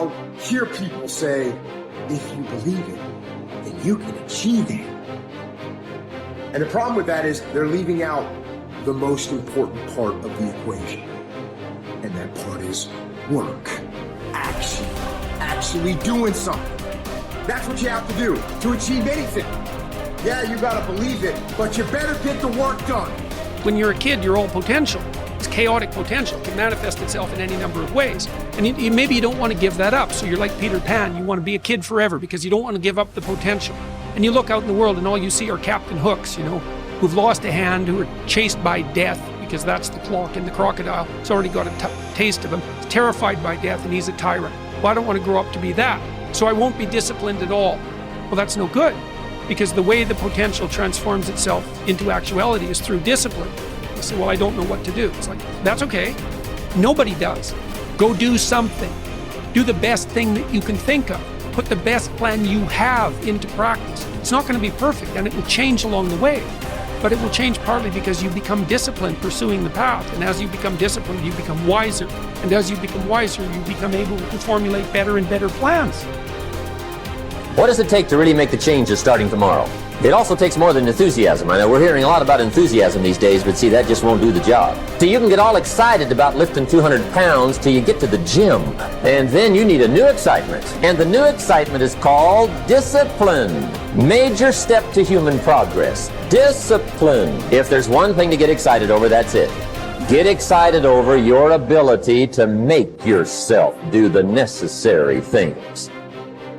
I'll hear people say, if you believe it, then you can achieve it. And the problem with that is they're leaving out the most important part of the equation. And that part is work, action, actually doing something. That's what you have to do to achieve anything. Yeah, you gotta believe it, but you better get the work done. When you're a kid, you're all potential. It's chaotic potential. It can manifest itself in any number of ways. And maybe you don't want to give that up. So you're like Peter Pan. You want to be a kid forever because you don't want to give up the potential. And you look out in the world and all you see are Captain Hooks, who've lost a hand, who are chased by death because that's the clock in the crocodile. It's already got a taste of him. He's terrified by death and he's a tyrant. Well, I don't want to grow up to be that. So I won't be disciplined at all. Well, that's no good because the way the potential transforms itself into actuality is through discipline. You say, well, I don't know what to do. It's like, that's okay. Nobody does. Go do something. Do the best thing that you can think of. Put the best plan you have into practice. It's not going to be perfect and it will change along the way, but it will change partly because you become disciplined pursuing the path. And as you become disciplined, you become wiser. And as you become wiser, you become able to formulate better and better plans. What does it take to really make the changes starting tomorrow? It also takes more than enthusiasm. I know we're hearing a lot about enthusiasm these days, but see, that just won't do the job. So you can get all excited about lifting 200 pounds till you get to the gym. And then you need a new excitement. And the new excitement is called discipline. Major step to human progress. Discipline. If there's one thing to get excited over, that's it. Get excited over your ability to make yourself do the necessary things.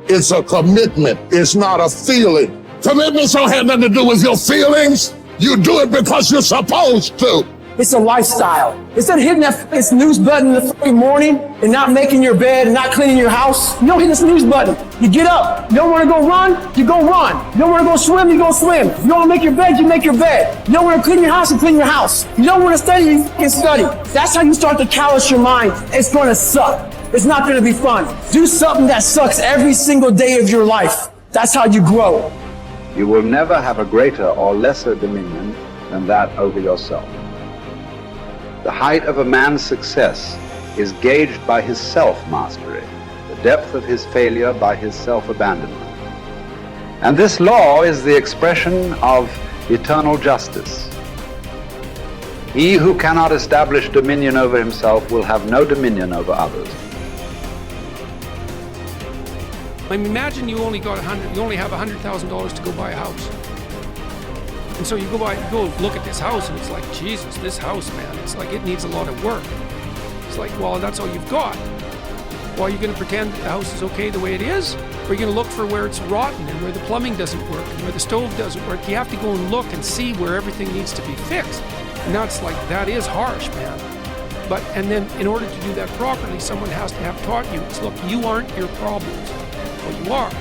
It's a commitment. It's not a feeling. Commitments don't have nothing to do with your feelings. You do it because you're supposed to. It's a lifestyle. Instead of hitting that snooze button in the fucking morning and not making your bed and not cleaning your house, you don't hit the snooze button. You get up. You don't want to go run, you go run. You don't want to go swim, you go swim. You don't want to make your bed, you make your bed. You don't want to clean your house, you clean your house. You don't want to study, you fucking study. That's how you start to callous your mind. It's going to suck. It's not going to be fun. Do something that sucks every single day of your life. That's how you grow. You will never have a greater or lesser dominion than that over yourself. The height of a man's success is gauged by his self-mastery, the depth of his failure by his self-abandonment. And this law is the expression of eternal justice. He who cannot establish dominion over himself will have no dominion over others. I mean, imagine you only have $100,000 to go buy a house. And so you go look at this house and it's like, Jesus, this house, man, it's like it needs a lot of work. It's like, well, that's all you've got. Well, are you going to pretend that the house is okay the way it is? Or are you going to look for where it's rotten and where the plumbing doesn't work and where the stove doesn't work? You have to go and look and see where everything needs to be fixed. And that's like, that is harsh, man. And then in order to do that properly, someone has to have taught you, it's, look, you aren't your problems. Well, you are.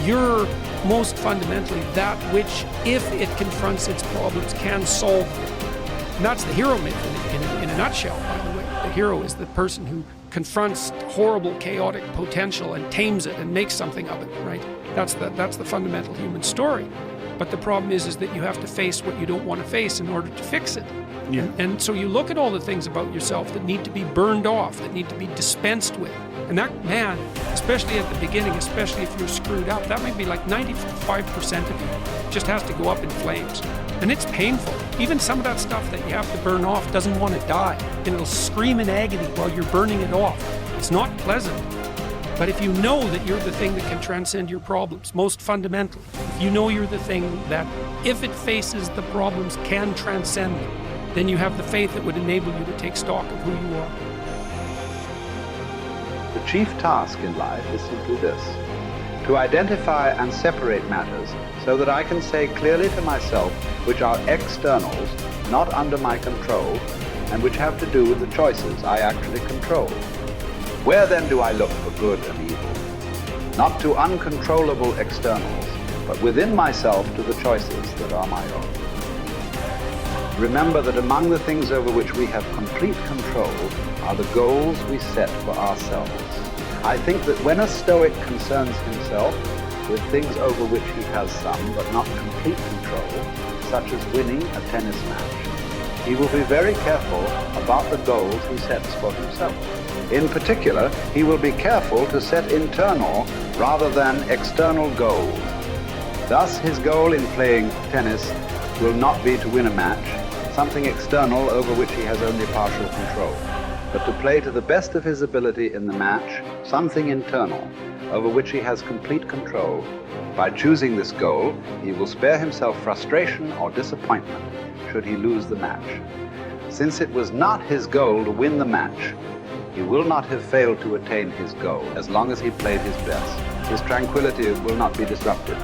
You're most fundamentally that which, if it confronts its problems, can solve them. And that's the hero myth in a nutshell, by the way. The hero is the person who confronts horrible, chaotic potential and tames it and makes something of it, right? That's the fundamental human story. But the problem is that you have to face what you don't want to face in order to fix it. Yeah. And so you look at all the things about yourself that need to be burned off, that need to be dispensed with. And that, man, especially at the beginning, especially if you're screwed up, that might be like 95% of you just has to go up in flames. And it's painful. Even some of that stuff that you have to burn off doesn't want to die. And it'll scream in agony while you're burning it off. It's not pleasant. But if you know that you're the thing that can transcend your problems, most fundamentally, if you know you're the thing that, if it faces the problems, can transcend them, then you have the faith that would enable you to take stock of who you are. The chief task in life is simply this: to identify and separate matters so that I can say clearly to myself which are externals, not under my control, and which have to do with the choices I actually control. Where then do I look for good and evil? Not to uncontrollable externals, but within myself to the choices that are my own. Remember that among the things over which we have complete control are the goals we set for ourselves. I think that when a Stoic concerns himself with things over which he has some but not complete control, such as winning a tennis match, he will be very careful about the goals he sets for himself. In particular, he will be careful to set internal rather than external goals. Thus, his goal in playing tennis will not be to win a match, something external over which he has only partial control, but to play to the best of his ability in the match, something internal over which he has complete control. By choosing this goal, he will spare himself frustration or disappointment should he lose the match. Since it was not his goal to win the match, he will not have failed to attain his goal as long as he played his best. His tranquility will not be disrupted.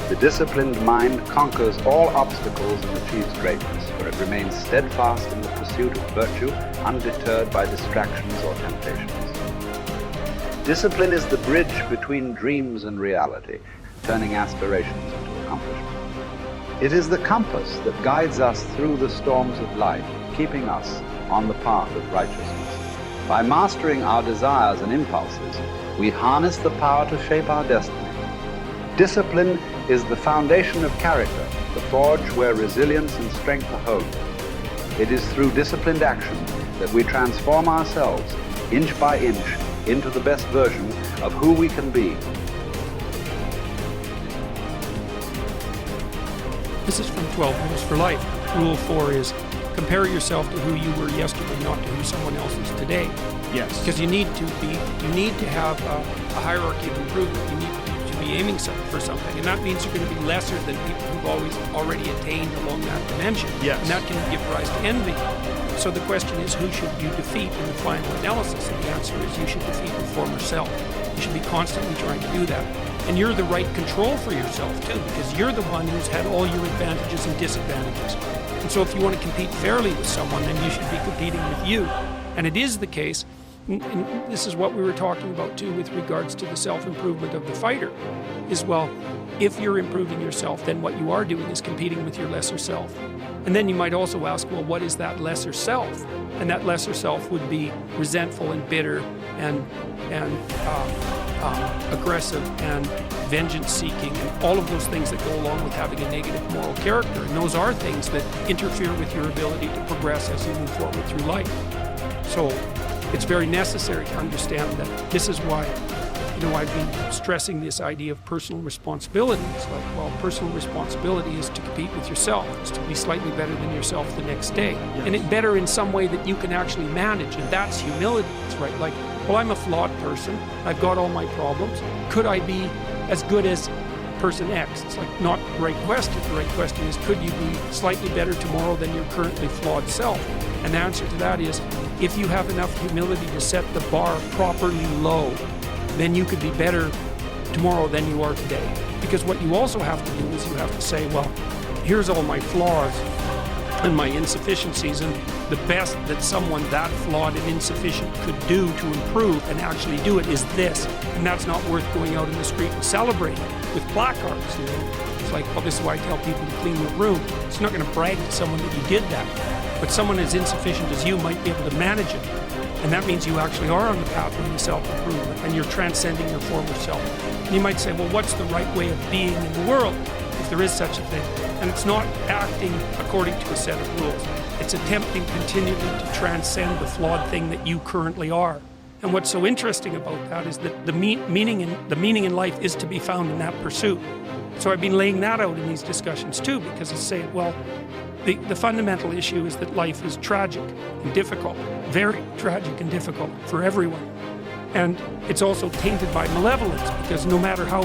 The disciplined mind conquers all obstacles and achieves greatness, for it remains steadfast in the pursuit of virtue, undeterred by distractions or temptations. Discipline is the bridge between dreams and reality, turning aspirations into accomplishment. It is the compass that guides us through the storms of life, keeping us on the path of righteousness. By mastering our desires and impulses, we harness the power to shape our destiny. Discipline is the foundation of character, the forge where resilience and strength are honed. It is through disciplined action that we transform ourselves, inch by inch, into the best version of who we can be. This is from 12 Rules for Life. Rule 4 is compare yourself to who you were yesterday, not to who someone else is today. Yes. Because you need to have a hierarchy of improvement. You need to be aiming for something, and that means you're going to be lesser than people who've already attained along that dimension. Yes. And that can give rise to envy. So the question is, who should you defeat in the final analysis? And the answer is you should defeat your former self. You should be constantly trying to do that. And you're the right control for yourself too, because you're the one who's had all your advantages and disadvantages. And so if you want to compete fairly with someone, then you should be competing with you. And it is the case, and this is what we were talking about too with regards to the self-improvement of the fighter, is, well, if you're improving yourself, then what you are doing is competing with your lesser self. And then you might also ask, well, what is that lesser self? And that lesser self would be resentful and bitter and aggressive and vengeance-seeking and all of those things that go along with having a negative moral character. And those are things that interfere with your ability to progress as you move forward through life. So it's very necessary to understand that this is why, I've been stressing this idea of personal responsibility. It's like, well, personal responsibility is to compete with yourself. It's to be slightly better than yourself the next day. Yes. And it better in some way that you can actually manage. And that's humility. It's right. Like, well, I'm a flawed person. I've got all my problems. Could I be as good as person X? It's like not the right question. The right question is, could you be slightly better tomorrow than your currently flawed self? And the answer to that is, if you have enough humility to set the bar properly low, then you could be better tomorrow than you are today. Because what you also have to do is you have to say, well, here's all my flaws and my insufficiencies, and the best that someone that flawed and insufficient could do to improve and actually do it is this. And that's not worth going out in the street and celebrating with placards. It's like, well, this is why I tell people to clean their room. It's not going to brag to someone that you did that. But someone as insufficient as you might be able to manage it. And that means you actually are on the pathway to self-improvement and you're transcending your former self. And you might say, well, what's the right way of being in the world, if there is such a thing? And it's not acting according to a set of rules. It's attempting continually to transcend the flawed thing that you currently are. And what's so interesting about that is that the meaning in life is to be found in that pursuit. So I've been laying that out in these discussions too, because I say, well, the fundamental issue is that life is tragic and difficult, very tragic and difficult for everyone. And it's also tainted by malevolence, because no matter how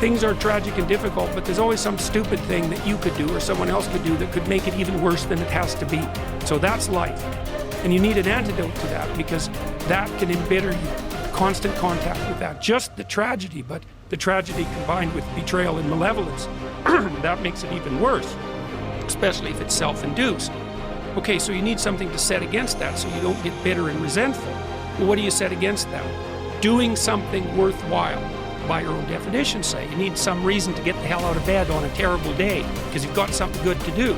things are tragic and difficult, but there's always some stupid thing that you could do or someone else could do that could make it even worse than it has to be. So that's life. And you need an antidote to that, because that can embitter you. Constant contact with that. Just the tragedy, but the tragedy combined with betrayal and malevolence, that makes it even worse, especially if it's self-induced. Okay, so you need something to set against that so you don't get bitter and resentful. Well, what do you set against that? Doing something worthwhile, by your own definition, say. You need some reason to get the hell out of bed on a terrible day because you've got something good to do.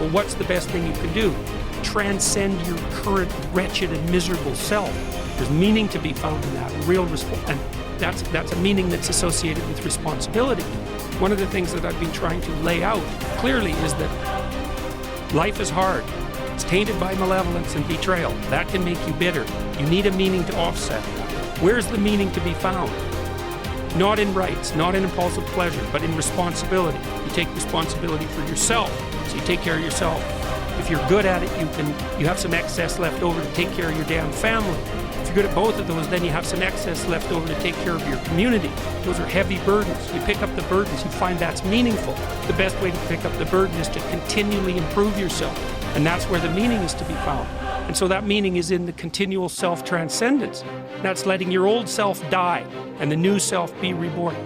Well, what's the best thing you can do? Transcend your current wretched and miserable self. There's meaning to be found in that, and that's a meaning that's associated with responsibility. One of the things that I've been trying to lay out clearly is that life is hard. It's tainted by malevolence and betrayal. That can make you bitter. You need a meaning to offset that. Where's the meaning to be found? Not in rights, not in impulsive pleasure, but in responsibility. You take responsibility for yourself, so you take care of yourself. If you're good at it, you have some excess left over to take care of your damn family. If you're good at both of those, then you have some excess left over to take care of your community. Those are heavy burdens. You pick up the burdens, you find that's meaningful. The best way to pick up the burden is to continually improve yourself. And that's where the meaning is to be found. And so that meaning is in the continual self-transcendence. That's letting your old self die and the new self be reborn.